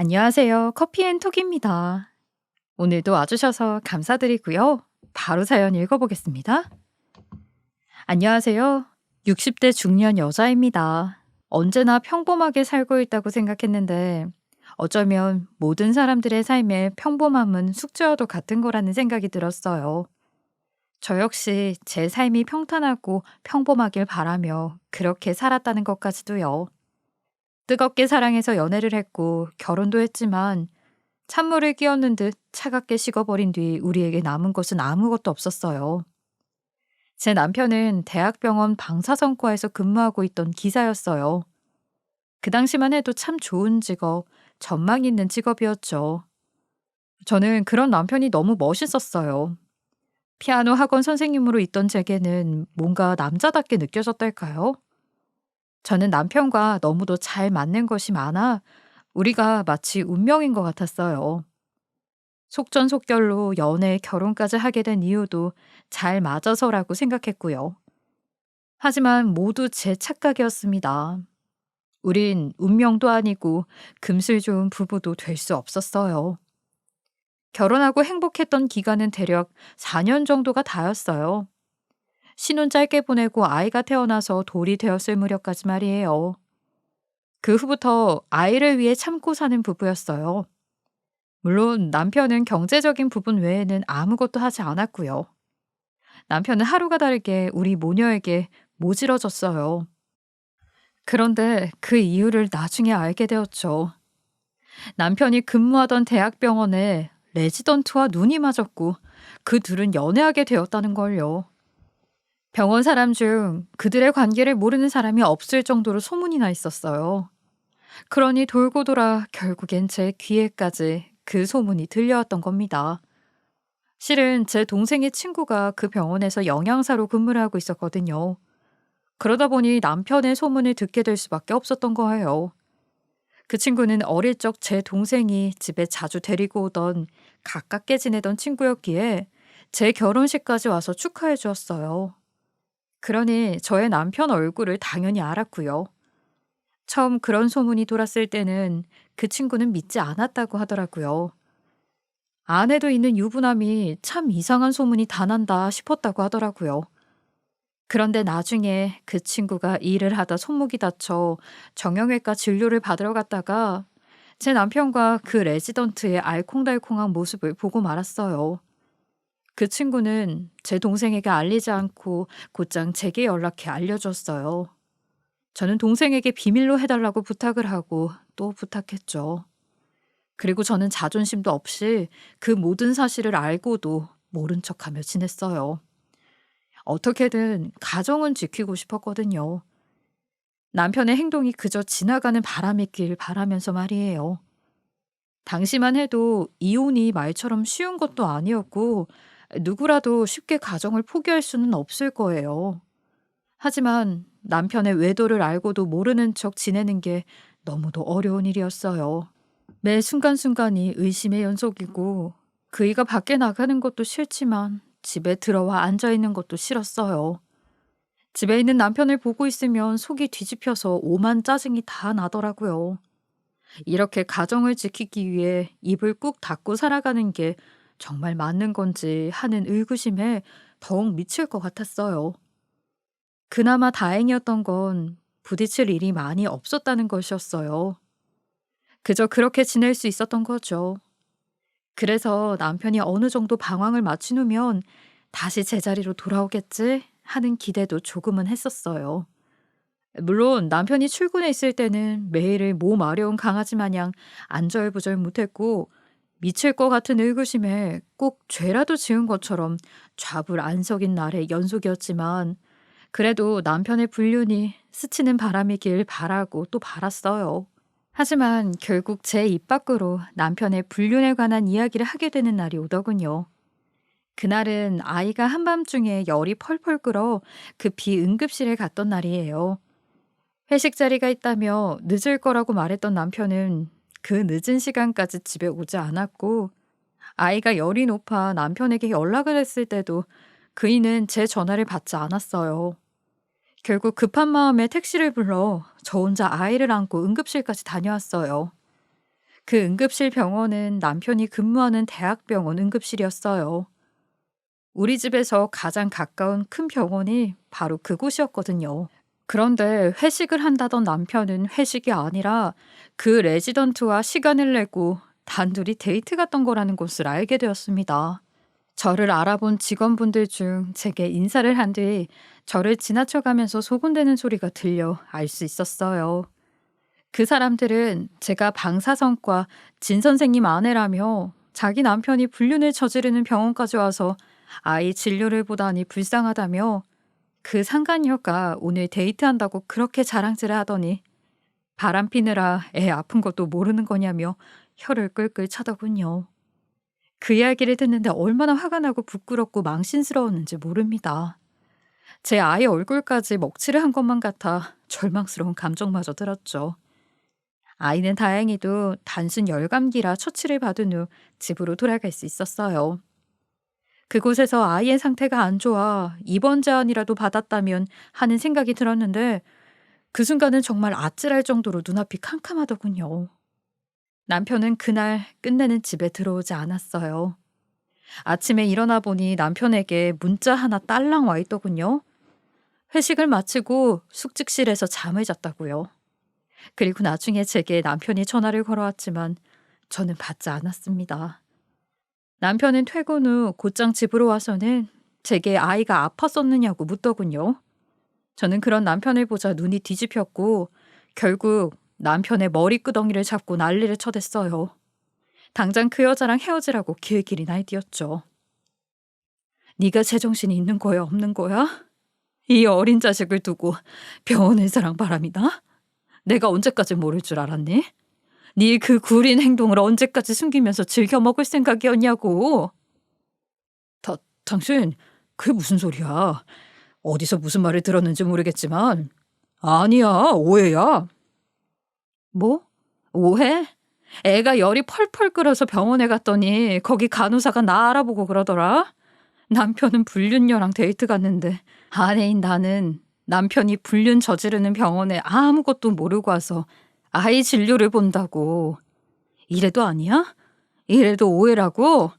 안녕하세요. 커피앤톡입니다. 오늘도 와주셔서 감사드리고요. 바로 사연 읽어보겠습니다. 안녕하세요. 60대 중년 여자입니다. 언제나 평범하게 살고 있다고 생각했는데 어쩌면 모든 사람들의 삶에 평범함은 숙제와도 같은 거라는 생각이 들었어요. 저 역시 제 삶이 평탄하고 평범하길 바라며 그렇게 살았다는 것까지도요. 뜨겁게 사랑해서 연애를 했고 결혼도 했지만 찬물을 끼얹는 듯 차갑게 식어버린 뒤 우리에게 남은 것은 아무것도 없었어요. 제 남편은 대학병원 방사선과에서 근무하고 있던 기사였어요. 그 당시만 해도 참 좋은 직업, 전망 있는 직업이었죠. 저는 그런 남편이 너무 멋있었어요. 피아노 학원 선생님으로 있던 제게는 뭔가 남자답게 느껴졌달까요? 저는 남편과 너무도 잘 맞는 것이 많아 우리가 마치 운명인 것 같았어요. 속전속결로 연애, 결혼까지 하게 된 이유도 잘 맞아서라고 생각했고요. 하지만 모두 제 착각이었습니다. 우린 운명도 아니고 금슬 좋은 부부도 될 수 없었어요. 결혼하고 행복했던 기간은 대략 4년 정도가 다였어요. 신혼 짧게 보내고 아이가 태어나서 돌이 되었을 무렵까지 말이에요. 그 후부터 아이를 위해 참고 사는 부부였어요. 물론 남편은 경제적인 부분 외에는 아무것도 하지 않았고요. 남편은 하루가 다르게 우리 모녀에게 모질어졌어요. 그런데 그 이유를 나중에 알게 되었죠. 남편이 근무하던 대학병원에 레지던트와 눈이 맞았고 그 둘은 연애하게 되었다는 걸요. 병원 사람 중 그들의 관계를 모르는 사람이 없을 정도로 소문이 나 있었어요. 그러니 돌고 돌아 결국엔 제 귀에까지 그 소문이 들려왔던 겁니다. 실은 제 동생의 친구가 그 병원에서 영양사로 근무를 하고 있었거든요. 그러다 보니 남편의 소문을 듣게 될 수밖에 없었던 거예요. 그 친구는 어릴 적 제 동생이 집에 자주 데리고 오던 가깝게 지내던 친구였기에 제 결혼식까지 와서 축하해 주었어요. 그러니 저의 남편 얼굴을 당연히 알았고요. 처음 그런 소문이 돌았을 때는 그 친구는 믿지 않았다고 하더라고요. 아내도 있는 유부남이 참 이상한 소문이 다 난다 싶었다고 하더라고요. 그런데 나중에 그 친구가 일을 하다 손목이 다쳐 정형외과 진료를 받으러 갔다가 제 남편과 그 레지던트의 알콩달콩한 모습을 보고 말았어요. 그 친구는 제 동생에게 알리지 않고 곧장 제게 연락해 알려줬어요. 저는 동생에게 비밀로 해달라고 부탁을 하고 또 부탁했죠. 그리고 저는 자존심도 없이 그 모든 사실을 알고도 모른 척하며 지냈어요. 어떻게든 가정은 지키고 싶었거든요. 남편의 행동이 그저 지나가는 바람이길 바라면서 말이에요. 당시만 해도 이혼이 말처럼 쉬운 것도 아니었고 누구라도 쉽게 가정을 포기할 수는 없을 거예요. 하지만 남편의 외도를 알고도 모르는 척 지내는 게 너무도 어려운 일이었어요. 매 순간순간이 의심의 연속이고 그이가 밖에 나가는 것도 싫지만 집에 들어와 앉아 있는 것도 싫었어요. 집에 있는 남편을 보고 있으면 속이 뒤집혀서 오만 짜증이 다 나더라고요. 이렇게 가정을 지키기 위해 입을 꾹 닫고 살아가는 게 정말 맞는 건지 하는 의구심에 더욱 미칠 것 같았어요. 그나마 다행이었던 건 부딪힐 일이 많이 없었다는 것이었어요. 그저 그렇게 지낼 수 있었던 거죠. 그래서 남편이 어느 정도 방황을 마친 후면 다시 제자리로 돌아오겠지 하는 기대도 조금은 했었어요. 물론 남편이 출근해 있을 때는 매일을 몸 마려운 강아지 마냥 안절부절 못했고 미칠 것 같은 의구심에 꼭 죄라도 지은 것처럼 좌불안석인 날의 연속이었지만 그래도 남편의 불륜이 스치는 바람이길 바라고 또 바랐어요. 하지만 결국 제 입 밖으로 남편의 불륜에 관한 이야기를 하게 되는 날이 오더군요. 그날은 아이가 한밤중에 열이 펄펄 끓어 급히 응급실에 갔던 날이에요. 회식 자리가 있다며 늦을 거라고 말했던 남편은 그 늦은 시간까지 집에 오지 않았고 아이가 열이 높아 남편에게 연락을 했을 때도 그이는 제 전화를 받지 않았어요. 결국 급한 마음에 택시를 불러 저 혼자 아이를 안고 응급실까지 다녀왔어요. 그 응급실 병원은 남편이 근무하는 대학병원 응급실이었어요. 우리 집에서 가장 가까운 큰 병원이 바로 그곳이었거든요. 그런데 회식을 한다던 남편은 회식이 아니라 그 레지던트와 시간을 내고 단둘이 데이트 갔던 거라는 것을 알게 되었습니다. 저를 알아본 직원분들 중 제게 인사를 한 뒤 저를 지나쳐가면서 소곤대는 소리가 들려 알 수 있었어요. 그 사람들은 제가 방사선과 진 선생님 아내라며 자기 남편이 불륜을 저지르는 병원까지 와서 아이 진료를 보다니 불쌍하다며 그 상간녀가 오늘 데이트한다고 그렇게 자랑질을 하더니 바람 피느라 애 아픈 것도 모르는 거냐며 혀를 끌끌 차더군요. 그 이야기를 듣는데 얼마나 화가 나고 부끄럽고 망신스러웠는지 모릅니다. 제 아이 얼굴까지 먹칠을 한 것만 같아 절망스러운 감정마저 들었죠. 아이는 다행히도 단순 열감기라 처치를 받은 후 집으로 돌아갈 수 있었어요. 그곳에서 아이의 상태가 안 좋아 입원 제한이라도 받았다면 하는 생각이 들었는데 그 순간은 정말 아찔할 정도로 눈앞이 캄캄하더군요. 남편은 그날 끝내는 집에 들어오지 않았어요. 아침에 일어나 보니 남편에게 문자 하나 딸랑 와 있더군요. 회식을 마치고 숙직실에서 잠을 잤다고요. 그리고 나중에 제게 남편이 전화를 걸어왔지만 저는 받지 않았습니다. 남편은 퇴근 후 곧장 집으로 와서는 제게 아이가 아팠었느냐고 묻더군요. 저는 그런 남편을 보자 눈이 뒤집혔고 결국 남편의 머리끄덩이를 잡고 난리를 쳐댔어요. 당장 그 여자랑 헤어지라고 길길이 날뛰었죠. 네가 제정신이 있는 거야 없는 거야? 이 어린 자식을 두고 병원에서랑 바람이다? 내가 언제까지 모를 줄 알았니? 네 그 구린 행동을 언제까지 숨기면서 즐겨 먹을 생각이었냐고. 당신 그게 무슨 소리야? 어디서 무슨 말을 들었는지 모르겠지만 아니야, 오해야. 뭐? 오해? 애가 열이 펄펄 끓어서 병원에 갔더니 거기 간호사가 나 알아보고 그러더라. 남편은 불륜녀랑 데이트 갔는데 아내인 나는 남편이 불륜 저지르는 병원에 아무것도 모르고 와서 아이 진료를 본다고. 이래도 아니야? 이래도 오해라고?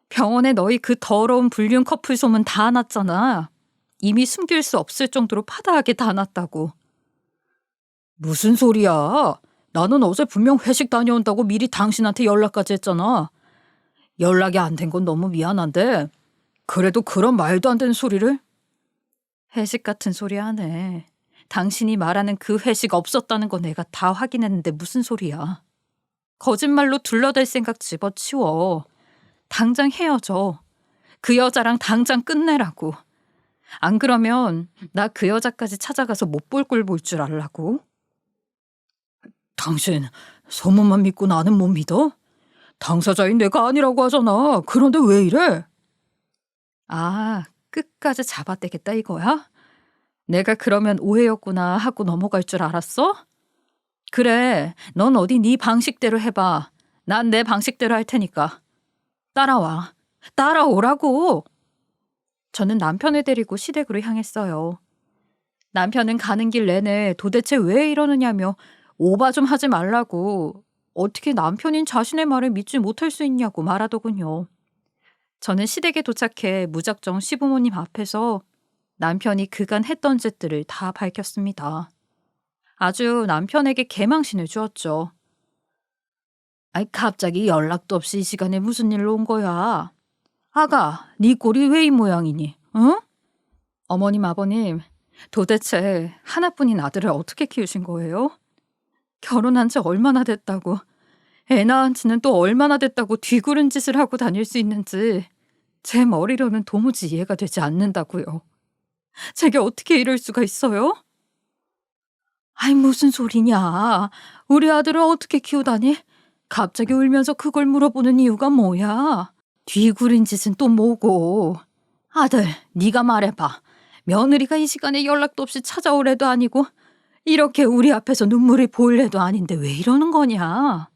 병원에 너희 그 더러운 불륜 커플 소문 다 났잖아. 이미 숨길 수 없을 정도로 파다하게 다 났다고. 무슨 소리야? 나는 어제 분명 회식 다녀온다고 미리 당신한테 연락까지 했잖아. 연락이 안 된 건 너무 미안한데 그래도 그런 말도 안 되는 소리를? 회식 같은 소리 하네. 당신이 말하는 그 회식 없었다는 거 내가 다 확인했는데 무슨 소리야. 거짓말로 둘러댈 생각 집어치워. 당장 헤어져. 그 여자랑 당장 끝내라고. 안 그러면 나 그 여자까지 찾아가서 못 볼 꼴 볼 줄 알라고. 당신 소문만 믿고 나는 못 믿어? 당사자인 내가 아니라고 하잖아. 그런데 왜 이래? 아, 끝까지 잡아떼겠다 이거야? 내가 그러면 오해였구나 하고 넘어갈 줄 알았어? 그래, 넌 어디 네 방식대로 해봐. 난 내 방식대로 할 테니까. 따라와. 따라오라고. 저는 남편을 데리고 시댁으로 향했어요. 남편은 가는 길 내내 도대체 왜 이러느냐며 오바 좀 하지 말라고 어떻게 남편인 자신의 말을 믿지 못할 수 있냐고 말하더군요. 저는 시댁에 도착해 무작정 시부모님 앞에서 남편이 그간 했던 짓들을 다 밝혔습니다. 아주 남편에게 개망신을 주었죠. 아이 갑자기 연락도 없이 이 시간에 무슨 일로 온 거야? 아가, 네 꼴이 왜 이 모양이니? 응? 어머님 아버님, 도대체 하나뿐인 아들을 어떻게 키우신 거예요? 결혼한 지 얼마나 됐다고, 애 낳은 지는 또 얼마나 됐다고 뒤구른 짓을 하고 다닐 수 있는지 제 머리로는 도무지 이해가 되지 않는다고요. 제게 어떻게 이럴 수가 있어요? 아이 무슨 소리냐. 우리 아들을 어떻게 키우다니? 갑자기 울면서 그걸 물어보는 이유가 뭐야? 뒤구린 짓은 또 뭐고. 아들, 네가 말해봐. 며느리가 이 시간에 연락도 없이 찾아올 애도 아니고 이렇게 우리 앞에서 눈물이 보일 애도 아닌데 왜 이러는 거냐?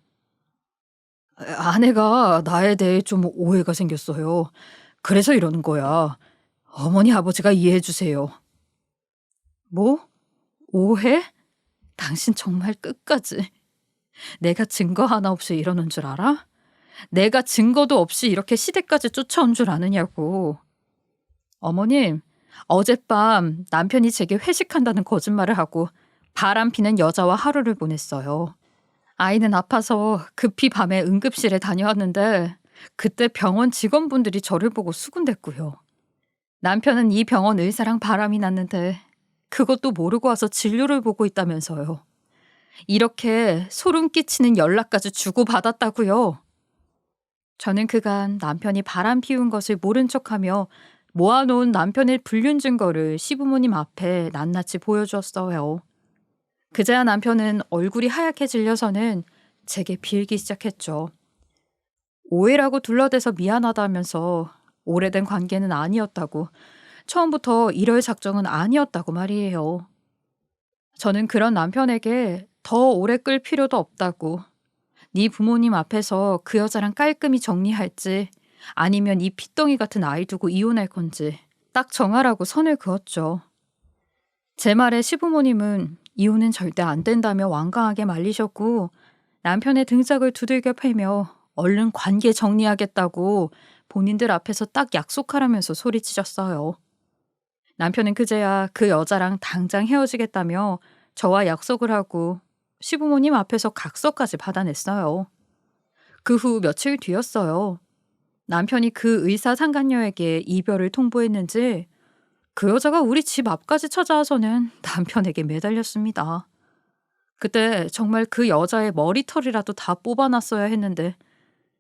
아내가 나에 대해 좀 오해가 생겼어요. 그래서 이러는 거야. 어머니 아버지가 이해해 주세요. 뭐? 오해? 당신 정말 끝까지. 내가 증거 하나 없이 이러는 줄 알아? 내가 증거도 없이 이렇게 시댁까지 쫓아온 줄 아느냐고. 어머님, 어젯밤 남편이 제게 회식한다는 거짓말을 하고 바람피는 여자와 하루를 보냈어요. 아이는 아파서 급히 밤에 응급실에 다녀왔는데 그때 병원 직원분들이 저를 보고 수군댔고요. 남편은 이 병원 의사랑 바람이 났는데 그것도 모르고 와서 진료를 보고 있다면서요. 이렇게 소름 끼치는 연락까지 주고받았다고요. 저는 그간 남편이 바람 피운 것을 모른 척하며 모아놓은 남편의 불륜 증거를 시부모님 앞에 낱낱이 보여주었어요. 그제야 남편은 얼굴이 하얗게 질려서는 제게 빌기 시작했죠. 오해라고 둘러대서 미안하다면서 오래된 관계는 아니었다고, 처음부터 이럴 작정은 아니었다고 말이에요. 저는 그런 남편에게 더 오래 끌 필요도 없다고, 네 부모님 앞에서 그 여자랑 깔끔히 정리할지 아니면 이 핏덩이 같은 아이 두고 이혼할 건지 딱 정하라고 선을 그었죠. 제 말에 시부모님은 이혼은 절대 안 된다며 완강하게 말리셨고 남편의 등짝을 두들겨 패며 얼른 관계 정리하겠다고 본인들 앞에서 딱 약속하라면서 소리치셨어요. 남편은 그제야 그 여자랑 당장 헤어지겠다며 저와 약속을 하고 시부모님 앞에서 각서까지 받아냈어요. 그 후 며칠 뒤였어요. 남편이 그 의사 상간녀에게 이별을 통보했는지 그 여자가 우리 집 앞까지 찾아와서는 남편에게 매달렸습니다. 그때 정말 그 여자의 머리털이라도 다 뽑아놨어야 했는데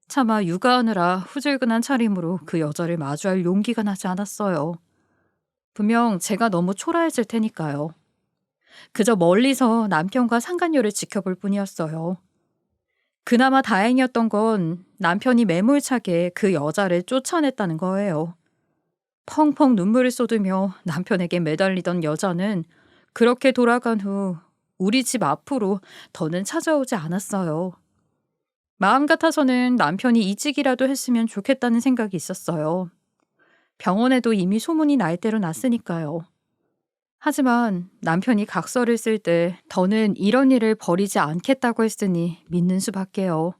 차마 육아하느라 후줄근한 차림으로 그 여자를 마주할 용기가 나지 않았어요. 분명 제가 너무 초라해질 테니까요. 그저 멀리서 남편과 상간녀를 지켜볼 뿐이었어요. 그나마 다행이었던 건 남편이 매몰차게 그 여자를 쫓아냈다는 거예요. 펑펑 눈물을 쏟으며 남편에게 매달리던 여자는 그렇게 돌아간 후 우리 집 앞으로 더는 찾아오지 않았어요. 마음 같아서는 남편이 이직이라도 했으면 좋겠다는 생각이 있었어요. 병원에도 이미 소문이 날 대로 났으니까요. 하지만 남편이 각서를 쓸 때 더는 이런 일을 벌이지 않겠다고 했으니 믿는 수밖에요.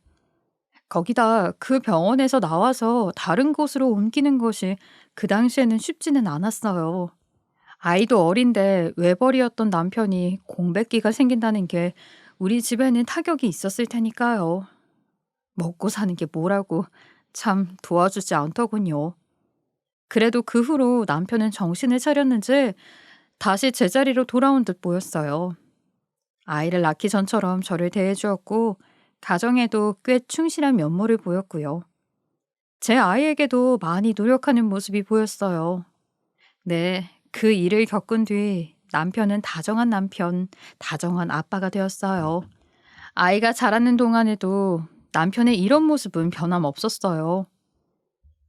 거기다 그 병원에서 나와서 다른 곳으로 옮기는 것이 그 당시에는 쉽지는 않았어요. 아이도 어린데 외벌이였던 남편이 공백기가 생긴다는 게 우리 집에는 타격이 있었을 테니까요. 먹고 사는 게 뭐라고 참 도와주지 않더군요. 그래도 그 후로 남편은 정신을 차렸는지 다시 제자리로 돌아온 듯 보였어요. 아이를 낳기 전처럼 저를 대해주었고 가정에도 꽤 충실한 면모를 보였고요. 제 아이에게도 많이 노력하는 모습이 보였어요. 네, 그 일을 겪은 뒤 남편은 다정한 남편, 다정한 아빠가 되었어요. 아이가 자라는 동안에도 남편의 이런 모습은 변함없었어요.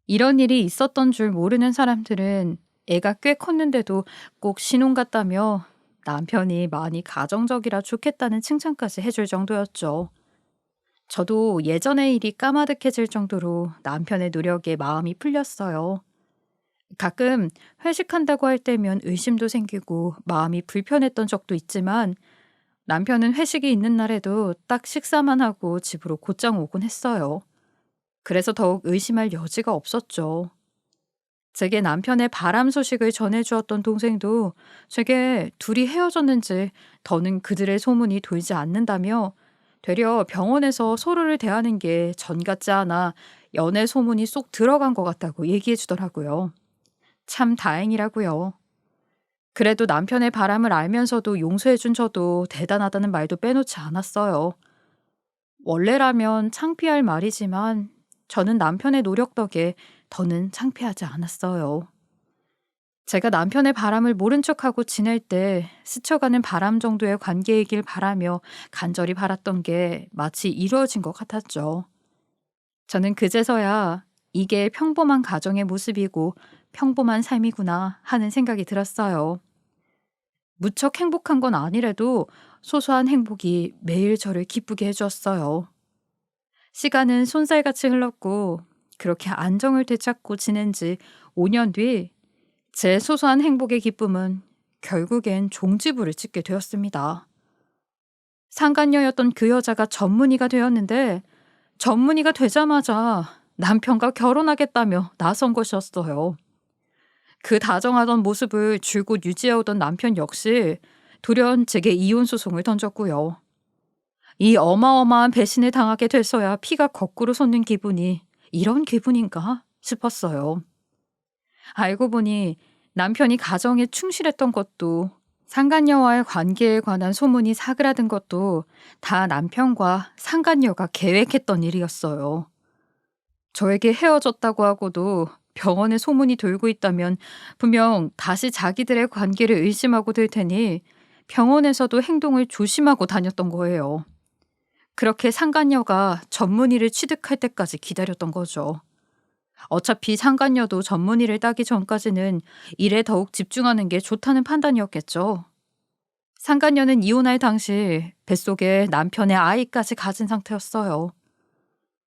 이런 일이 있었던 줄 모르는 사람들은 애가 꽤 컸는데도 꼭 신혼 같다며 남편이 많이 가정적이라 좋겠다는 칭찬까지 해줄 정도였죠. 저도 예전의 일이 까마득해질 정도로 남편의 노력에 마음이 풀렸어요. 가끔 회식한다고 할 때면 의심도 생기고 마음이 불편했던 적도 있지만 남편은 회식이 있는 날에도 딱 식사만 하고 집으로 곧장 오곤 했어요. 그래서 더욱 의심할 여지가 없었죠. 제게 남편의 바람 소식을 전해주었던 동생도 제게 둘이 헤어졌는지 더는 그들의 소문이 돌지 않는다며 되려 병원에서 서로를 대하는 게 전 같지 않아 연애 소문이 쏙 들어간 것 같다고 얘기해 주더라고요. 참 다행이라고요. 그래도 남편의 바람을 알면서도 용서해 준 저도 대단하다는 말도 빼놓지 않았어요. 원래라면 창피할 말이지만 저는 남편의 노력 덕에 더는 창피하지 않았어요. 제가 남편의 바람을 모른 척하고 지낼 때 스쳐가는 바람 정도의 관계이길 바라며 간절히 바랐던 게 마치 이루어진 것 같았죠. 저는 그제서야 이게 평범한 가정의 모습이고 평범한 삶이구나 하는 생각이 들었어요. 무척 행복한 건 아니래도 소소한 행복이 매일 저를 기쁘게 해주었어요. 시간은 손살같이 흘렀고 그렇게 안정을 되찾고 지낸 지 5년 뒤 제 소소한 행복의 기쁨은 결국엔 종지부를 찍게 되었습니다. 상간녀였던 그 여자가 전문의가 되었는데 전문의가 되자마자 남편과 결혼하겠다며 나선 것이었어요. 그 다정하던 모습을 줄곧 유지해오던 남편 역시 돌연 제게 이혼 소송을 던졌고요. 이 어마어마한 배신을 당하게 돼서야 피가 거꾸로 솟는 기분이 이런 기분인가 싶었어요. 알고 보니 남편이 가정에 충실했던 것도 상간녀와의 관계에 관한 소문이 사그라든 것도 다 남편과 상간녀가 계획했던 일이었어요. 저에게 헤어졌다고 하고도 병원에 소문이 돌고 있다면 분명 다시 자기들의 관계를 의심하고 들 테니 병원에서도 행동을 조심하고 다녔던 거예요. 그렇게 상간녀가 전문의를 취득할 때까지 기다렸던 거죠. 어차피 상간녀도 전문의를 따기 전까지는 일에 더욱 집중하는 게 좋다는 판단이었겠죠. 상간녀는 이혼할 당시 뱃속에 남편의 아이까지 가진 상태였어요.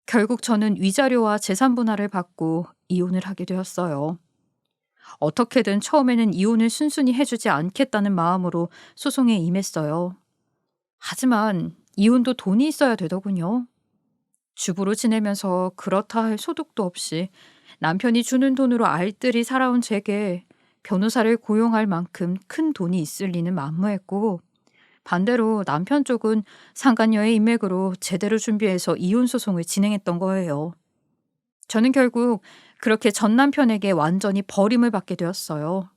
결국 저는 위자료와 재산 분할을 받고 이혼을 하게 되었어요. 어떻게든 처음에는 이혼을 순순히 해주지 않겠다는 마음으로 소송에 임했어요. 하지만 이혼도 돈이 있어야 되더군요. 주부로 지내면서 그렇다 할 소득도 없이 남편이 주는 돈으로 알뜰히 살아온 제게 변호사를 고용할 만큼 큰 돈이 있을 리는 만무했고, 반대로 남편 쪽은 상간녀의 인맥으로 제대로 준비해서 이혼 소송을 진행했던 거예요. 저는 결국 그렇게 전 남편에게 완전히 버림을 받게 되었어요.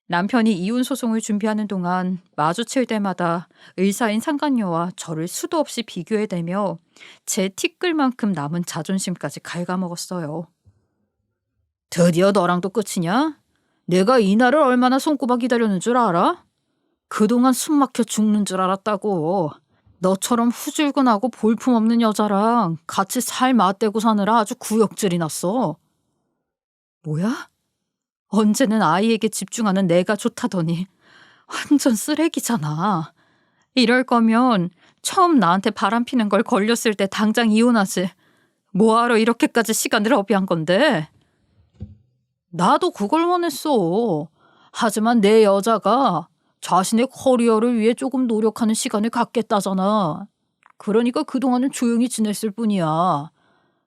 남편이 이혼 소송을 준비하는 동안 마주칠 때마다 의사인 상간녀와 저를 수도 없이 비교해대며 제 티끌만큼 남은 자존심까지 갉아먹었어요. 드디어 너랑도 끝이냐? 내가 이 날을 얼마나 손꼽아 기다렸는 줄 알아? 그동안 숨막혀 죽는 줄 알았다고. 너처럼 후줄근하고 볼품없는 여자랑 같이 살 맞대고 사느라 아주 구역질이 났어. 뭐야? 언제는 아이에게 집중하는 내가 좋다더니 완전 쓰레기잖아. 이럴 거면 처음 나한테 바람피는 걸 걸렸을 때 당장 이혼하지. 뭐하러 이렇게까지 시간을 허비한 건데? 나도 그걸 원했어. 하지만 내 여자가 자신의 커리어를 위해 조금 노력하는 시간을 갖겠다잖아. 그러니까 그동안은 조용히 지냈을 뿐이야.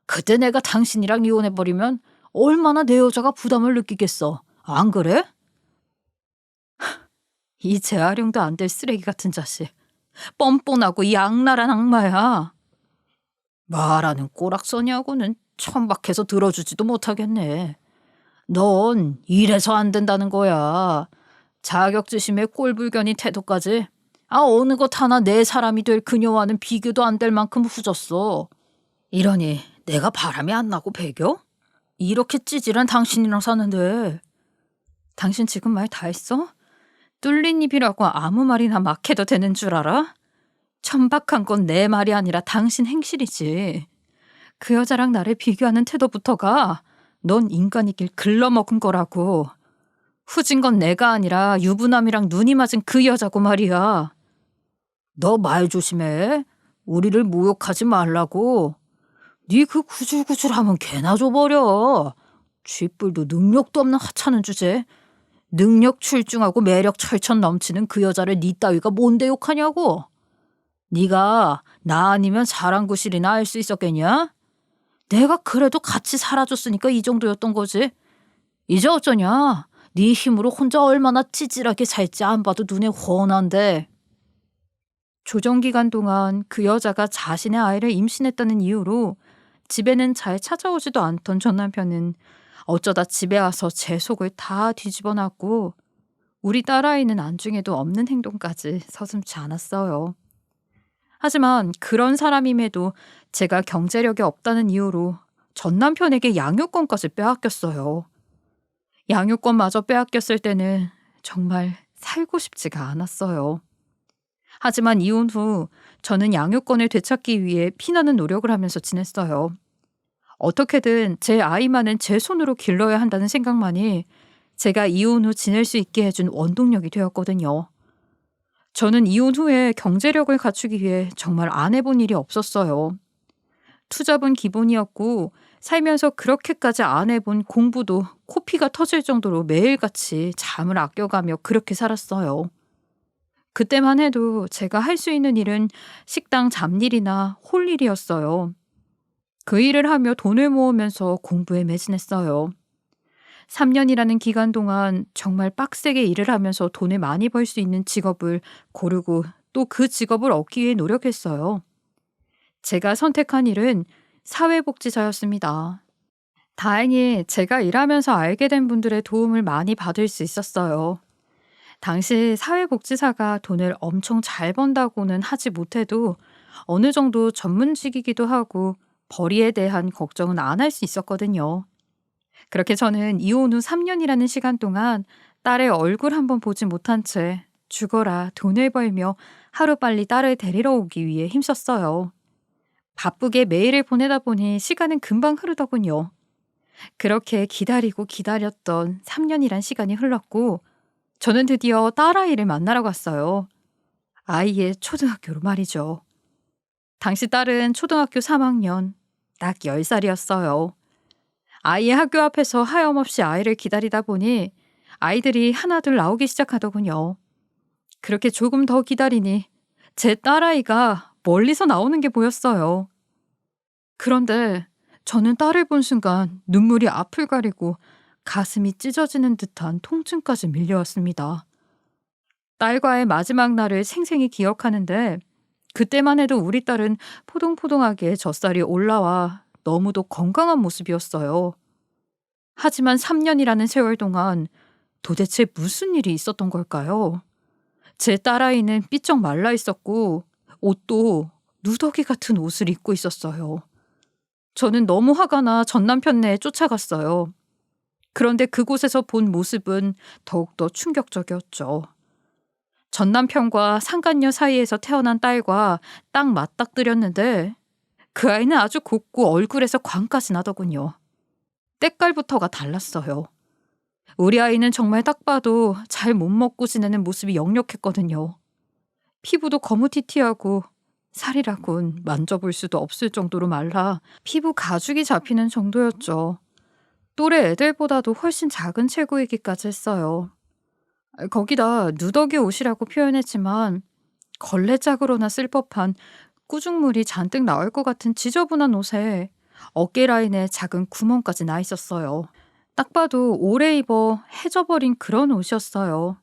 그때 내가 당신이랑 이혼해버리면 얼마나 내 여자가 부담을 느끼겠어. 안 그래? 이 재활용도 안 될 쓰레기 같은 자식. 뻔뻔하고 이 악랄한 악마야. 말하는 꼬락서니하고는 천박해서 들어주지도 못하겠네. 넌 이래서 안 된다는 거야. 자격지심에 꼴불견인 태도까지. 어느 것 하나 내 사람이 될 그녀와는 비교도 안 될 만큼 후졌어. 이러니 내가 바람이 안 나고 배겨? 이렇게 찌질한 당신이랑 사는데. 당신 지금 말 다 했어? 뚫린 입이라고 아무 말이나 막 해도 되는 줄 알아? 천박한 건 내 말이 아니라 당신 행실이지. 그 여자랑 나를 비교하는 태도부터가 넌 인간이길 글러먹은 거라고. 후진 건 내가 아니라 유부남이랑 눈이 맞은 그 여자고 말이야. 너 말 조심해. 우리를 모욕하지 말라고. 네 그 구줄구줄하면 개나 줘버려. 쥐뿔도 능력도 없는 하찮은 주제. 능력 출중하고 매력 철천 넘치는 그 여자를 네 따위가 뭔데 욕하냐고. 네가 나 아니면 사랑구실이나 알 수 있었겠냐? 내가 그래도 같이 살아줬으니까 이 정도였던 거지. 이제 어쩌냐? 네 힘으로 혼자 얼마나 찌질하게 살지 안 봐도 눈에 훤한데. 조정기간 동안 그 여자가 자신의 아이를 임신했다는 이유로 집에는 잘 찾아오지도 않던 전 남편은 어쩌다 집에 와서 제 속을 다 뒤집어 놨고 우리 딸아이는 안중에도 없는 행동까지 서슴지 않았어요. 하지만 그런 사람임에도 제가 경제력이 없다는 이유로 전 남편에게 양육권까지 빼앗겼어요. 양육권마저 빼앗겼을 때는 정말 살고 싶지가 않았어요. 하지만 이혼 후 저는 양육권을 되찾기 위해 피나는 노력을 하면서 지냈어요. 어떻게든 제 아이만은 제 손으로 길러야 한다는 생각만이 제가 이혼 후 지낼 수 있게 해준 원동력이 되었거든요. 저는 이혼 후에 경제력을 갖추기 위해 정말 안 해본 일이 없었어요. 투잡은 기본이었고 살면서 그렇게까지 안 해본 공부도 코피가 터질 정도로 매일같이 잠을 아껴가며 그렇게 살았어요. 그때만 해도 제가 할 수 있는 일은 식당 잡일이나 홀 일이었어요. 그 일을 하며 돈을 모으면서 공부에 매진했어요. 3년이라는 기간 동안 정말 빡세게 일을 하면서 돈을 많이 벌 수 있는 직업을 고르고 또 그 직업을 얻기 위해 노력했어요. 제가 선택한 일은 사회복지사였습니다. 다행히 제가 일하면서 알게 된 분들의 도움을 많이 받을 수 있었어요. 당시 사회복지사가 돈을 엄청 잘 번다고는 하지 못해도 어느 정도 전문직이기도 하고 벌이에 대한 걱정은 안 할 수 있었거든요. 그렇게 저는 이혼 후 3년이라는 시간 동안 딸의 얼굴 한번 보지 못한 채 죽어라 돈을 벌며 하루빨리 딸을 데리러 오기 위해 힘썼어요. 바쁘게 메일을 보내다 보니 시간은 금방 흐르더군요. 그렇게 기다리고 기다렸던 3년이란 시간이 흘렀고 저는 드디어 딸아이를 만나러 갔어요. 아이의 초등학교로 말이죠. 당시 딸은 초등학교 3학년, 딱 10살이었어요. 아이의 학교 앞에서 하염없이 아이를 기다리다 보니 아이들이 하나둘 나오기 시작하더군요. 그렇게 조금 더 기다리니 제 딸아이가 멀리서 나오는 게 보였어요. 그런데 저는 딸을 본 순간 눈물이 앞을 가리고 가슴이 찢어지는 듯한 통증까지 밀려왔습니다. 딸과의 마지막 날을 생생히 기억하는데 그때만 해도 우리 딸은 포동포동하게 젖살이 올라와 너무도 건강한 모습이었어요. 하지만 3년이라는 세월 동안 도대체 무슨 일이 있었던 걸까요? 제 딸아이는 삐쩍 말라 있었고 옷도 누더기 같은 옷을 입고 있었어요. 저는 너무 화가 나 전 남편네에 쫓아갔어요. 그런데 그곳에서 본 모습은 더욱더 충격적이었죠. 전 남편과 상간녀 사이에서 태어난 딸과 딱 맞닥뜨렸는데 그 아이는 아주 곱고 얼굴에서 광까지 나더군요. 때깔부터가 달랐어요. 우리 아이는 정말 딱 봐도 잘 못 먹고 지내는 모습이 역력했거든요. 피부도 거무튀튀하고 살이라곤 만져볼 수도 없을 정도로 말라 피부 가죽이 잡히는 정도였죠. 또래 애들보다도 훨씬 작은 체구이기까지 했어요. 거기다 누더기 옷이라고 표현했지만 걸레짝으로나 쓸 법한 꾸중물이 잔뜩 나올 것 같은 지저분한 옷에 어깨 라인에 작은 구멍까지 나 있었어요. 딱 봐도 오래 입어 해져버린 그런 옷이었어요.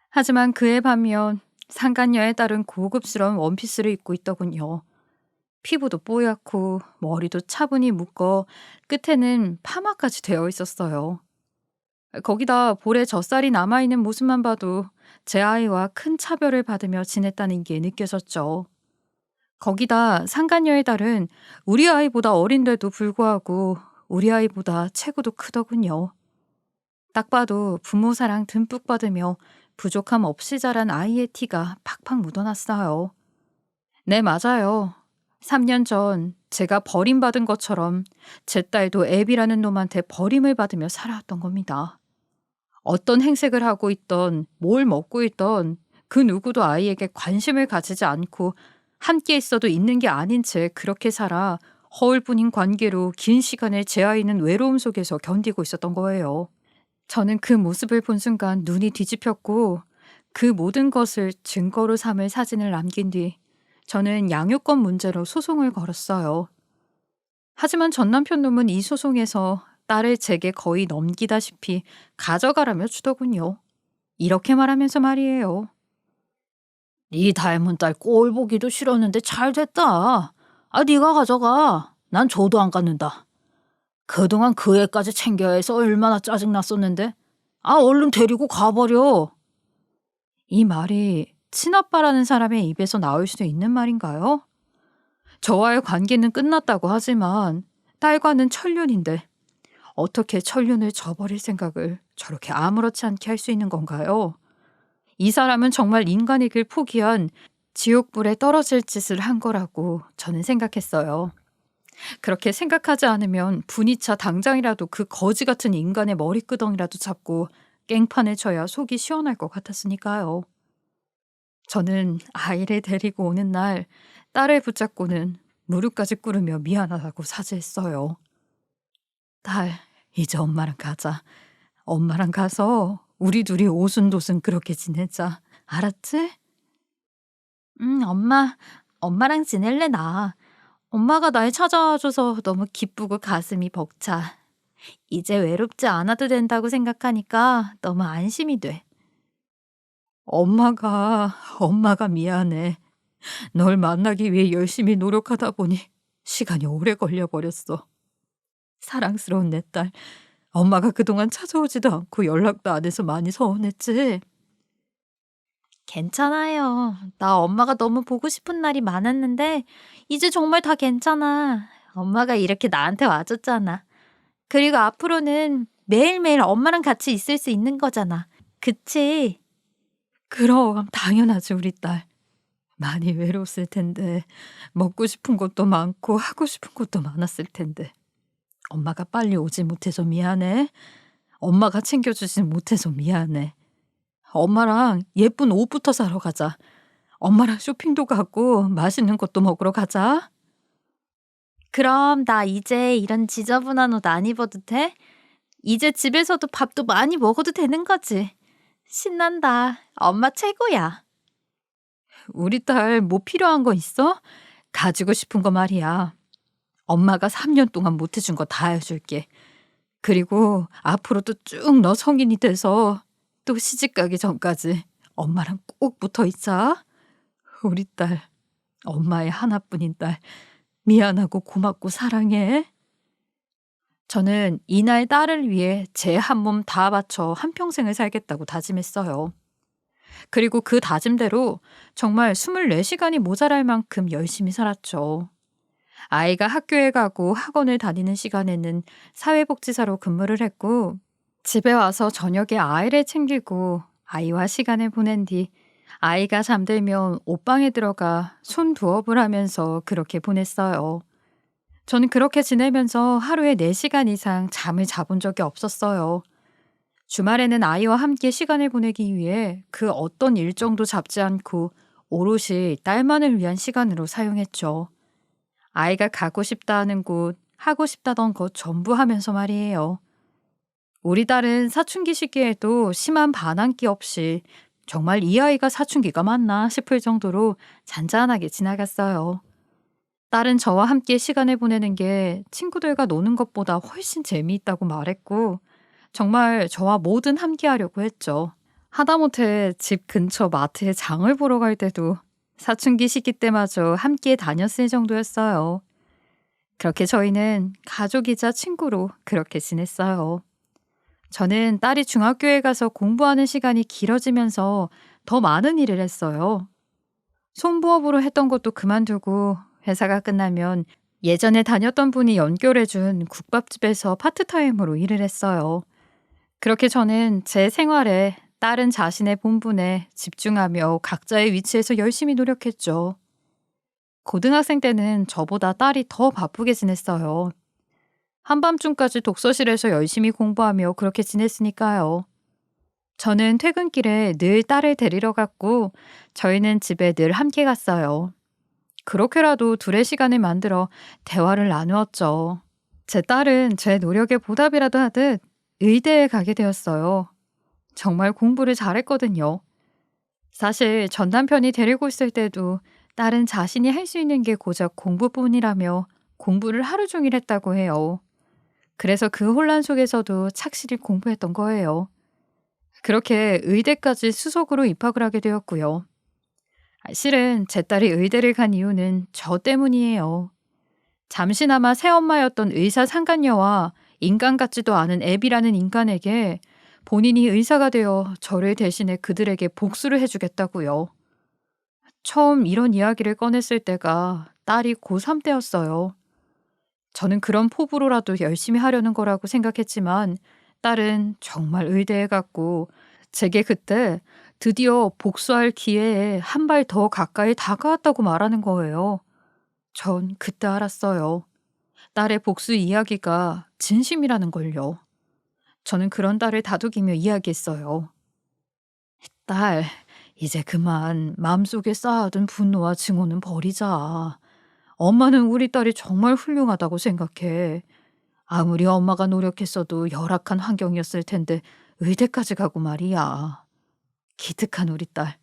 하지만 그에 반면 상간녀에 따른 고급스러운 원피스를 입고 있더군요. 피부도 뽀얗고 머리도 차분히 묶어 끝에는 파마까지 되어 있었어요. 거기다 볼에 젖살이 남아있는 모습만 봐도 제 아이와 큰 차별을 받으며 지냈다는 게 느껴졌죠. 거기다 상간녀의 딸은 우리 아이보다 어린데도 불구하고 우리 아이보다 체구도 크더군요. 딱 봐도 부모 사랑 듬뿍 받으며 부족함 없이 자란 아이의 티가 팍팍 묻어났어요. 네, 맞아요. 3년 전 제가 버림받은 것처럼 제 딸도 애비라는 놈한테 버림을 받으며 살아왔던 겁니다. 어떤 행색을 하고 있던 뭘 먹고 있던 그 누구도 아이에게 관심을 가지지 않고 함께 있어도 있는 게 아닌 채 그렇게 살아 허울뿐인 관계로 긴 시간을 제 아이는 외로움 속에서 견디고 있었던 거예요. 저는 그 모습을 본 순간 눈이 뒤집혔고 그 모든 것을 증거로 삼을 사진을 남긴 뒤 저는 양육권 문제로 소송을 걸었어요. 하지만 전 남편 놈은 이 소송에서 딸을 제게 거의 넘기다시피 가져가라며 주더군요. 이렇게 말하면서 말이에요. 네 닮은 딸 꼴 보기도 싫었는데 잘 됐다. 네가 가져가. 난 줘도 안 갖는다. 그동안 그 애까지 챙겨야 해서 얼마나 짜증났었는데. 얼른 데리고 가버려. 이 말이 친아빠라는 사람의 입에서 나올 수 있는 말인가요? 저와의 관계는 끝났다고 하지만 딸과는 천륜인데 어떻게 천륜을 저버릴 생각을 저렇게 아무렇지 않게 할 수 있는 건가요? 이 사람은 정말 인간의 길 포기한 지옥불에 떨어질 짓을 한 거라고 저는 생각했어요. 그렇게 생각하지 않으면 분이 차 당장이라도 그 거지 같은 인간의 머리끄덩이라도 잡고 깽판을 쳐야 속이 시원할 것 같았으니까요. 저는 아이를 데리고 오는 날 딸을 붙잡고는 무릎까지 꿇으며 미안하다고 사죄했어요. 딸, 이제 엄마랑 가자. 엄마랑 가서 우리 둘이 오순도순 그렇게 지내자. 알았지? 엄마랑 지낼래, 나. 엄마가 날 찾아와줘서 너무 기쁘고 가슴이 벅차. 이제 외롭지 않아도 된다고 생각하니까 너무 안심이 돼. 엄마가 미안해. 널 만나기 위해 열심히 노력하다 보니 시간이 오래 걸려버렸어. 사랑스러운 내 딸, 엄마가 그동안 찾아오지도 않고 연락도 안 해서 많이 서운했지? 괜찮아요. 나 엄마가 너무 보고 싶은 날이 많았는데 이제 정말 다 괜찮아. 엄마가 이렇게 나한테 와줬잖아. 그리고 앞으로는 매일매일 엄마랑 같이 있을 수 있는 거잖아. 그치? 그럼 당연하지, 우리 딸. 많이 외로웠을 텐데 먹고 싶은 것도 많고 하고 싶은 것도 많았을 텐데 엄마가 빨리 오지 못해서 미안해. 엄마가 챙겨주지 못해서 미안해. 엄마랑 예쁜 옷부터 사러 가자. 엄마랑 쇼핑도 가고 맛있는 것도 먹으러 가자. 그럼 나 이제 이런 지저분한 옷 안 입어도 돼? 이제 집에서도 밥도 많이 먹어도 되는 거지. 신난다. 엄마 최고야. 우리 딸 뭐 필요한 거 있어? 가지고 싶은 거 말이야. 엄마가 3년 동안 못 해준 거 다 해줄게. 그리고 앞으로도 쭉 너 성인이 돼서 또 시집 가기 전까지 엄마랑 꼭 붙어 있자. 우리 딸, 엄마의 하나뿐인 딸, 미안하고 고맙고 사랑해. 저는 이날 딸을 위해 제 한 몸 다 바쳐 한평생을 살겠다고 다짐했어요. 그리고 그 다짐대로 정말 24시간이 모자랄 만큼 열심히 살았죠. 아이가 학교에 가고 학원을 다니는 시간에는 사회복지사로 근무를 했고, 집에 와서 저녁에 아이를 챙기고 아이와 시간을 보낸 뒤 아이가 잠들면 옷방에 들어가 손부업을 하면서 그렇게 보냈어요. 저는 그렇게 지내면서 하루에 4시간 이상 잠을 자본 적이 없었어요. 주말에는 아이와 함께 시간을 보내기 위해 그 어떤 일정도 잡지 않고 오롯이 딸만을 위한 시간으로 사용했죠. 아이가 가고 싶다 하는 곳, 하고 싶다던 것 전부 하면서 말이에요. 우리 딸은 사춘기 시기에도 심한 반항기 없이 정말 이 아이가 사춘기가 맞나 싶을 정도로 잔잔하게 지나갔어요. 딸은 저와 함께 시간을 보내는 게 친구들과 노는 것보다 훨씬 재미있다고 말했고, 정말 저와 뭐든 함께 하려고 했죠. 하다못해 집 근처 마트에 장을 보러 갈 때도 사춘기 시기 때마저 함께 다녔을 정도였어요. 그렇게 저희는 가족이자 친구로 그렇게 지냈어요. 저는 딸이 중학교에 가서 공부하는 시간이 길어지면서 더 많은 일을 했어요. 손부업으로 했던 것도 그만두고 회사가 끝나면 예전에 다녔던 분이 연결해준 국밥집에서 파트타임으로 일을 했어요. 그렇게 저는 제 생활에 딸은 자신의 본분에 집중하며 각자의 위치에서 열심히 노력했죠. 고등학생 때는 저보다 딸이 더 바쁘게 지냈어요. 한밤중까지 독서실에서 열심히 공부하며 그렇게 지냈으니까요. 저는 퇴근길에 늘 딸을 데리러 갔고 저희는 집에 늘 함께 갔어요. 그렇게라도 둘의 시간을 만들어 대화를 나누었죠. 제 딸은 제 노력에 보답이라도 하듯 의대에 가게 되었어요. 정말 공부를 잘했거든요. 사실 전 남편이 데리고 있을 때도 딸은 자신이 할 수 있는 게 고작 공부뿐이라며 공부를 하루 종일 했다고 해요. 그래서 그 혼란 속에서도 착실히 공부했던 거예요. 그렇게 의대까지 수석으로 입학을 하게 되었고요. 실은 제 딸이 의대를 간 이유는 저 때문이에요. 잠시나마 새엄마였던 의사 상간녀와 인간 같지도 않은 애비라는 인간에게 본인이 의사가 되어 저를 대신해 그들에게 복수를 해주겠다고요. 처음 이런 이야기를 꺼냈을 때가 딸이 고3 때였어요. 저는 그런 포부로라도 열심히 하려는 거라고 생각했지만 딸은 정말 의대에 갔고 제게 그때 드디어 복수할 기회에 한 발 더 가까이 다가왔다고 말하는 거예요. 전 그때 알았어요. 딸의 복수 이야기가 진심이라는 걸요. 저는 그런 딸을 다독이며 이야기했어요. 딸, 이제 그만 마음속에 쌓아둔 분노와 증오는 버리자. 엄마는 우리 딸이 정말 훌륭하다고 생각해. 아무리 엄마가 노력했어도 열악한 환경이었을 텐데 의대까지 가고 말이야. 기특한 우리 딸.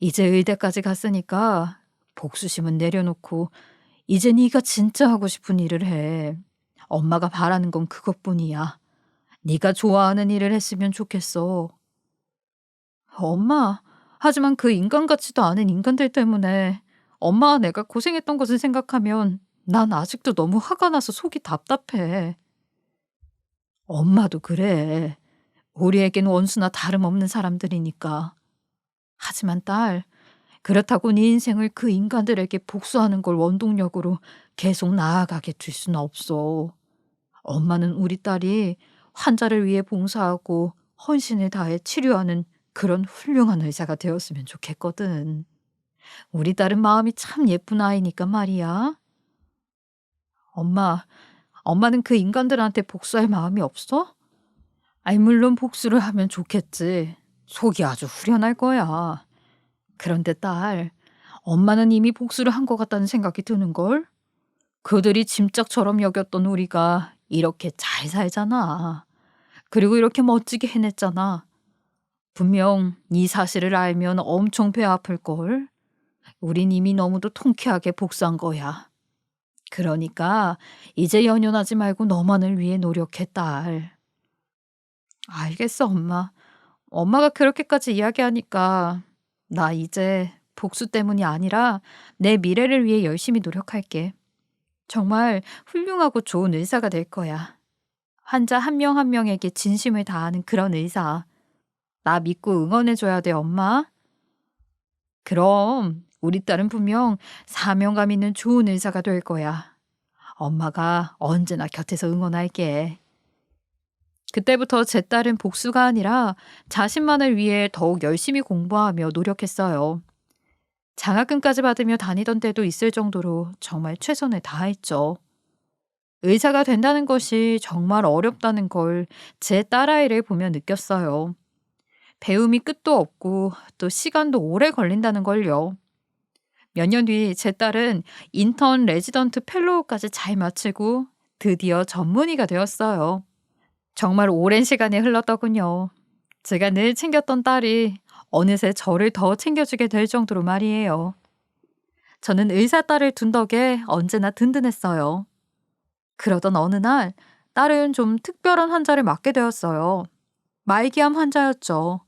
이제 의대까지 갔으니까 복수심은 내려놓고 이제 네가 진짜 하고 싶은 일을 해. 엄마가 바라는 건 그것뿐이야. 네가 좋아하는 일을 했으면 좋겠어. 엄마, 하지만 그 인간 같지도 않은 인간들 때문에 엄마와 내가 고생했던 것을 생각하면 난 아직도 너무 화가 나서 속이 답답해. 엄마도 그래. 우리에겐 원수나 다름없는 사람들이니까. 하지만 딸, 그렇다고 네 인생을 그 인간들에게 복수하는 걸 원동력으로 계속 나아가게 둘 수는 없어. 엄마는 우리 딸이 환자를 위해 봉사하고 헌신을 다해 치료하는 그런 훌륭한 의사가 되었으면 좋겠거든. 우리 딸은 마음이 참 예쁜 아이니까 말이야. 엄마, 엄마는 그 인간들한테 복수할 마음이 없어? 아이, 물론 복수를 하면 좋겠지. 속이 아주 후련할 거야. 그런데 딸, 엄마는 이미 복수를 한 것 같다는 생각이 드는걸? 그들이 짐짝처럼 여겼던 우리가 이렇게 잘 살잖아. 그리고 이렇게 멋지게 해냈잖아. 분명 이 사실을 알면 엄청 배 아플걸. 우린 이미 너무도 통쾌하게 복수한 거야. 그러니까 이제 연연하지 말고 너만을 위해 노력해, 딸. 알겠어, 엄마. 엄마가 그렇게까지 이야기하니까 나 이제 복수 때문이 아니라 내 미래를 위해 열심히 노력할게. 정말 훌륭하고 좋은 의사가 될 거야. 환자 한 명 한 명에게 진심을 다하는 그런 의사. 나 믿고 응원해줘야 돼, 엄마. 그럼 우리 딸은 분명 사명감 있는 좋은 의사가 될 거야. 엄마가 언제나 곁에서 응원할게. 그때부터 제 딸은 복수가 아니라 자신만을 위해 더욱 열심히 공부하며 노력했어요. 장학금까지 받으며 다니던 때도 있을 정도로 정말 최선을 다했죠. 의사가 된다는 것이 정말 어렵다는 걸 제 딸아이를 보며 느꼈어요. 배움이 끝도 없고 또 시간도 오래 걸린다는 걸요. 몇 년 뒤 제 딸은 인턴 레지던트 펠로우까지 잘 마치고 드디어 전문의가 되었어요. 정말 오랜 시간이 흘렀더군요. 제가 늘 챙겼던 딸이 어느새 저를 더 챙겨주게 될 정도로 말이에요. 저는 의사 딸을 둔 덕에 언제나 든든했어요. 그러던 어느 날 딸은 좀 특별한 환자를 맡게 되었어요. 말기암 환자였죠.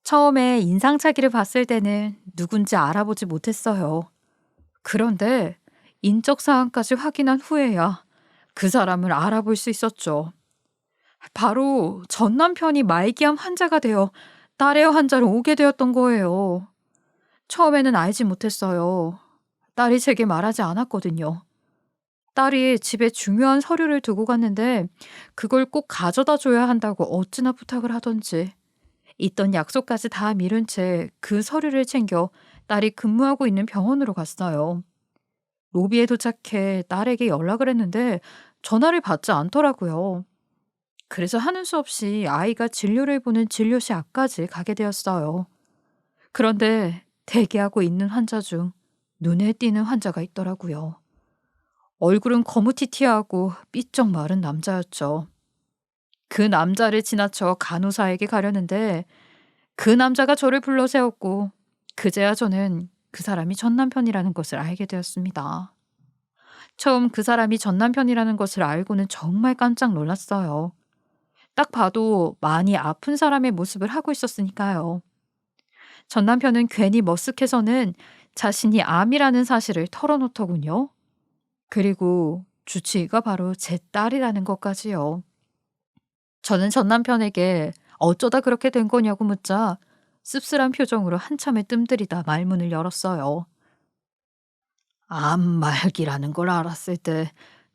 처음에 인상착의를 봤을 때는 누군지 알아보지 못했어요. 그런데 인적 사항까지 확인한 후에야 그 사람을 알아볼 수 있었죠. 바로 전 남편이 말기암 환자가 되어 딸의 환자로 오게 되었던 거예요. 처음에는 알지 못했어요. 딸이 제게 말하지 않았거든요. 딸이 집에 중요한 서류를 두고 갔는데 그걸 꼭 가져다 줘야 한다고 어찌나 부탁을 하던지 있던 약속까지 다 미룬 채 그 서류를 챙겨 딸이 근무하고 있는 병원으로 갔어요. 로비에 도착해 딸에게 연락을 했는데 전화를 받지 않더라고요. 그래서 하는 수 없이 아이가 진료를 보는 진료실 앞까지 가게 되었어요. 그런데 대기하고 있는 환자 중 눈에 띄는 환자가 있더라고요. 얼굴은 거무튀튀하고 삐쩍 마른 남자였죠. 그 남자를 지나쳐 간호사에게 가려는데 그 남자가 저를 불러 세웠고 그제야 저는 그 사람이 전 남편이라는 것을 알게 되었습니다. 처음 그 사람이 전 남편이라는 것을 알고는 정말 깜짝 놀랐어요. 딱 봐도 많이 아픈 사람의 모습을 하고 있었으니까요. 전 남편은 괜히 머쓱해서는 자신이 암이라는 사실을 털어놓더군요. 그리고 주치의가 바로 제 딸이라는 것까지요. 저는 전 남편에게 어쩌다 그렇게 된 거냐고 묻자 씁쓸한 표정으로 한참을 뜸들이다 말문을 열었어요. 암 말기라는 걸 알았을 때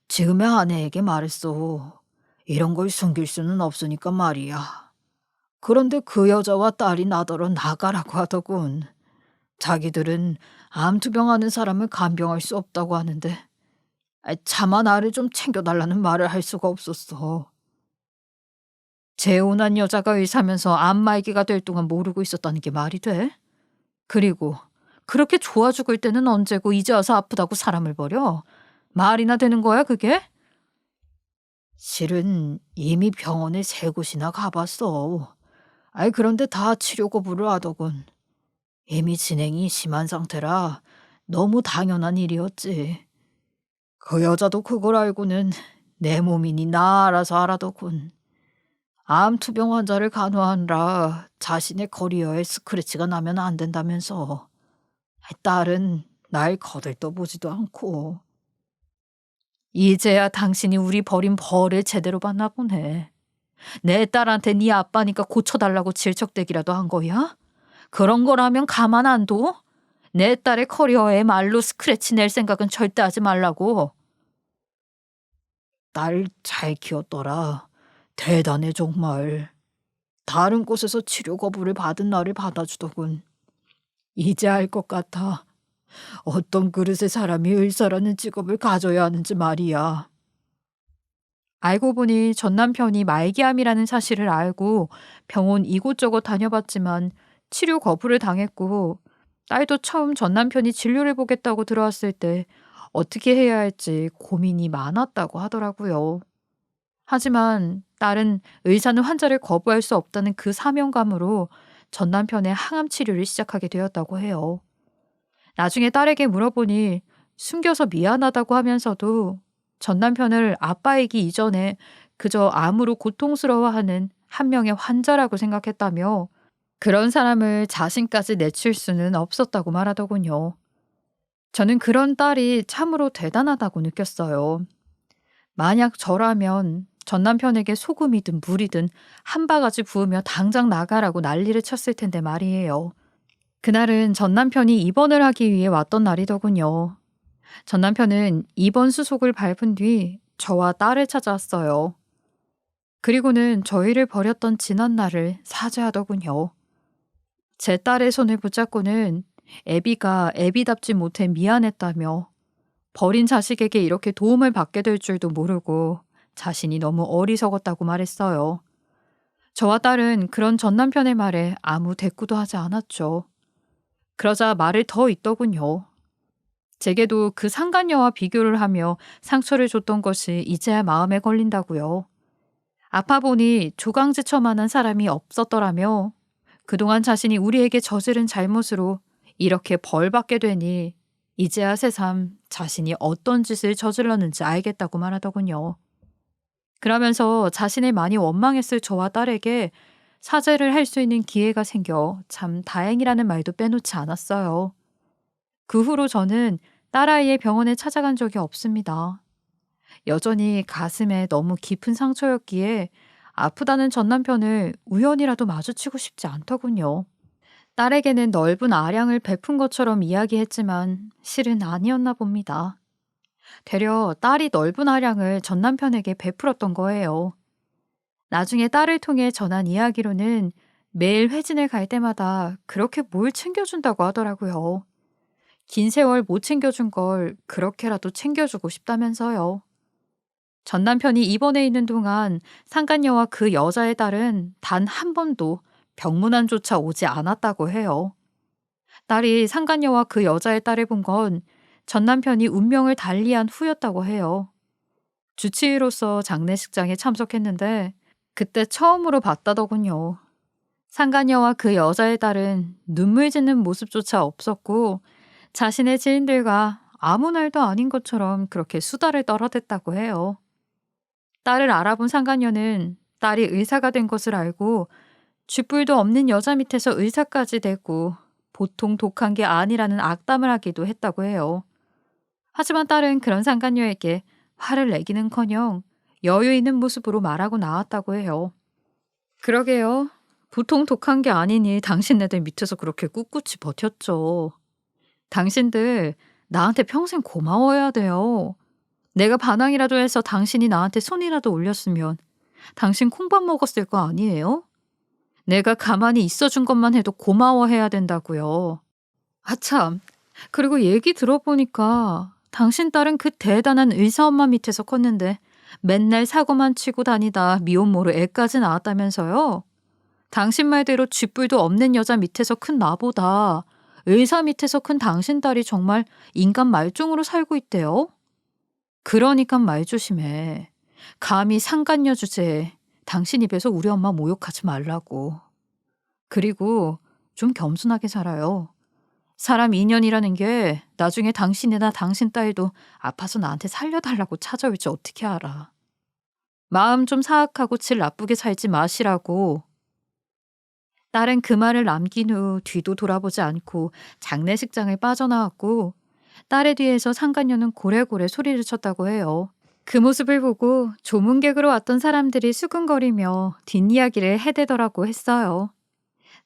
지금의 아내에게 말했어. 이런 걸 숨길 수는 없으니까 말이야. 그런데 그 여자와 딸이 나더러 나가라고 하더군. 자기들은 암투병하는 사람을 간병할 수 없다고 하는데 차마 나를 좀 챙겨달라는 말을 할 수가 없었어. 재혼한 여자가 의사면서 암 말기가 될 동안 모르고 있었다는 게 말이 돼? 그리고 그렇게 좋아 죽을 때는 언제고 이제 와서 아프다고 사람을 버려? 말이나 되는 거야 그게? 실은 이미 병원에 3곳이나 가봤어. 그런데 다 치료 거부를 하더군. 이미 진행이 심한 상태라 너무 당연한 일이었지. 그 여자도 그걸 알고는 내 몸이니 나 알아서 알아더군. 암 투병 환자를 간호하느라 자신의 커리어에 스크래치가 나면 안 된다면서 딸은 날 거들떠보지도 않고. 이제야 당신이 우리 버린 벌을 제대로 받나 보네. 내 딸한테 네 아빠니까 고쳐달라고 질척대기라도 한 거야? 그런 거라면 가만 안 둬? 내 딸의 커리어에 말로 스크래치 낼 생각은 절대 하지 말라고. 딸 잘 키웠더라. 대단해 정말. 다른 곳에서 치료 거부를 받은 나를 받아주더군. 이제 알 것 같아. 어떤 그릇의 사람이 의사라는 직업을 가져야 하는지 말이야. 알고 보니 전 남편이 말기암이라는 사실을 알고 병원 이곳저곳 다녀봤지만 치료 거부를 당했고, 딸도 처음 전 남편이 진료를 보겠다고 들어왔을 때 어떻게 해야 할지 고민이 많았다고 하더라고요. 하지만 딸은 의사는 환자를 거부할 수 없다는 그 사명감으로 전 남편의 항암 치료를 시작하게 되었다고 해요. 나중에 딸에게 물어보니 숨겨서 미안하다고 하면서도 전 남편을 아빠이기 이전에 그저 암으로 고통스러워하는 한 명의 환자라고 생각했다며, 그런 사람을 자신까지 내칠 수는 없었다고 말하더군요. 저는 그런 딸이 참으로 대단하다고 느꼈어요. 만약 저라면 전 남편에게 소금이든 물이든 한 바가지 부으며 당장 나가라고 난리를 쳤을 텐데 말이에요. 그날은 전 남편이 입원을 하기 위해 왔던 날이더군요. 전 남편은 입원 수속을 밟은 뒤 저와 딸을 찾아왔어요. 그리고는 저희를 버렸던 지난날을 사죄하더군요. 제 딸의 손을 붙잡고는 애비가 애비답지 못해 미안했다며, 버린 자식에게 이렇게 도움을 받게 될 줄도 모르고 자신이 너무 어리석었다고 말했어요. 저와 딸은 그런 전 남편의 말에 아무 대꾸도 하지 않았죠. 그러자 말을 더 잇더군요. 제게도 그 상간녀와 비교를 하며 상처를 줬던 것이 이제야 마음에 걸린다고요. 아파 보니 조강지처만한 사람이 없었더라며 그동안 자신이 우리에게 저지른 잘못으로 이렇게 벌받게 되니 이제야 새삼 자신이 어떤 짓을 저질렀는지 알겠다고 말하더군요. 그러면서 자신을 많이 원망했을 저와 딸에게 사죄를 할 수 있는 기회가 생겨 참 다행이라는 말도 빼놓지 않았어요. 그 후로 저는 딸아이의 병원에 찾아간 적이 없습니다. 여전히 가슴에 너무 깊은 상처였기에 아프다는 전 남편을 우연이라도 마주치고 싶지 않더군요. 딸에게는 넓은 아량을 베푼 것처럼 이야기했지만 실은 아니었나 봅니다. 되려 딸이 넓은 아량을 전 남편에게 베풀었던 거예요. 나중에 딸을 통해 전한 이야기로는 매일 회진을 갈 때마다 그렇게 뭘 챙겨준다고 하더라고요. 긴 세월 못 챙겨준 걸 그렇게라도 챙겨주고 싶다면서요. 전 남편이 입원해 있는 동안 상간녀와 그 여자의 딸은 단 한 번도 병문안조차 오지 않았다고 해요. 딸이 상간녀와 그 여자의 딸을 본 건 전 남편이 운명을 달리한 후였다고 해요. 주치의로서 장례식장에 참석했는데 그때 처음으로 봤다더군요. 상간녀와 그 여자의 딸은 눈물 짓는 모습조차 없었고 자신의 지인들과 아무 날도 아닌 것처럼 그렇게 수다를 떨어댔다고 해요. 딸을 알아본 상간녀는 딸이 의사가 된 것을 알고 쥐뿔도 없는 여자 밑에서 의사까지 되고 보통 독한 게 아니라는 악담을 하기도 했다고 해요. 하지만 딸은 그런 상간녀에게 화를 내기는커녕 여유 있는 모습으로 말하고 나왔다고 해요. 그러게요. 보통 독한 게 아니니 당신네들 밑에서 그렇게 꿋꿋이 버텼죠. 당신들 나한테 평생 고마워해야 돼요. 내가 반항이라도 해서 당신이 나한테 손이라도 올렸으면 당신 콩밥 먹었을 거 아니에요? 내가 가만히 있어준 것만 해도 고마워해야 된다고요. 아참, 그리고 얘기 들어보니까 당신 딸은 그 대단한 의사 엄마 밑에서 컸는데 맨날 사고만 치고 다니다 미혼모로 애까지 낳았다면서요? 당신 말대로 쥐뿔도 없는 여자 밑에서 큰 나보다 의사 밑에서 큰 당신 딸이 정말 인간 말종으로 살고 있대요? 그러니까 말 조심해. 감히 상간녀 주제에 당신 입에서 우리 엄마 모욕하지 말라고. 그리고 좀 겸손하게 살아요. 사람 인연이라는 게 나중에 당신이나 당신 딸도 아파서 나한테 살려달라고 찾아올지 어떻게 알아. 마음 좀 사악하고 질 나쁘게 살지 마시라고. 딸은 그 말을 남긴 후 뒤도 돌아보지 않고 장례식장을 빠져나왔고 딸의 뒤에서 상간녀는 고래고래 소리를 쳤다고 해요. 그 모습을 보고 조문객으로 왔던 사람들이 수근거리며 뒷이야기를 해대더라고 했어요.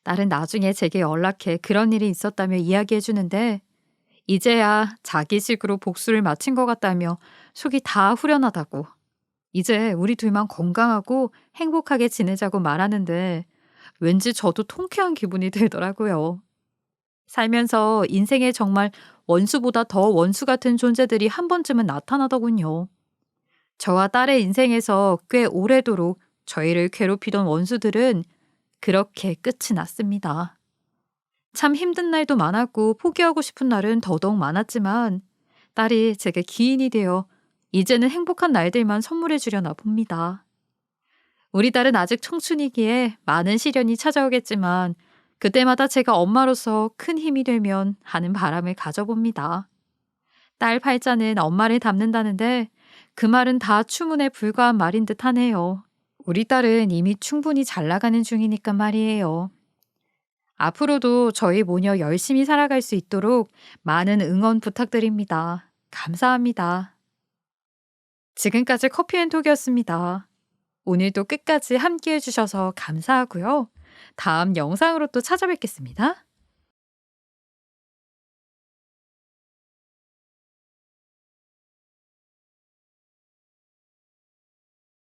딸은 나중에 제게 연락해 그런 일이 있었다며 이야기해 주는데 이제야 자기식으로 복수를 마친 것 같다며 속이 다 후련하다고. 이제 우리 둘만 건강하고 행복하게 지내자고 말하는데 왠지 저도 통쾌한 기분이 들더라고요. 살면서 인생에 정말 원수보다 더 원수 같은 존재들이 한 번쯤은 나타나더군요. 저와 딸의 인생에서 꽤 오래도록 저희를 괴롭히던 원수들은 그렇게 끝이 났습니다. 참 힘든 날도 많았고 포기하고 싶은 날은 더더욱 많았지만 딸이 제게 기인이 되어 이제는 행복한 날들만 선물해 주려나 봅니다. 우리 딸은 아직 청춘이기에 많은 시련이 찾아오겠지만 그때마다 제가 엄마로서 큰 힘이 되면 하는 바람을 가져봅니다. 딸 팔자는 엄마를 닮는다는데 그 말은 다 추문에 불과한 말인 듯 하네요. 우리 딸은 이미 충분히 잘 나가는 중이니까 말이에요. 앞으로도 저희 모녀 열심히 살아갈 수 있도록 많은 응원 부탁드립니다. 감사합니다. 지금까지 커피앤톡이었습니다. 오늘도 끝까지 함께 해주셔서 감사하고요. 다음 영상으로 또 찾아뵙겠습니다.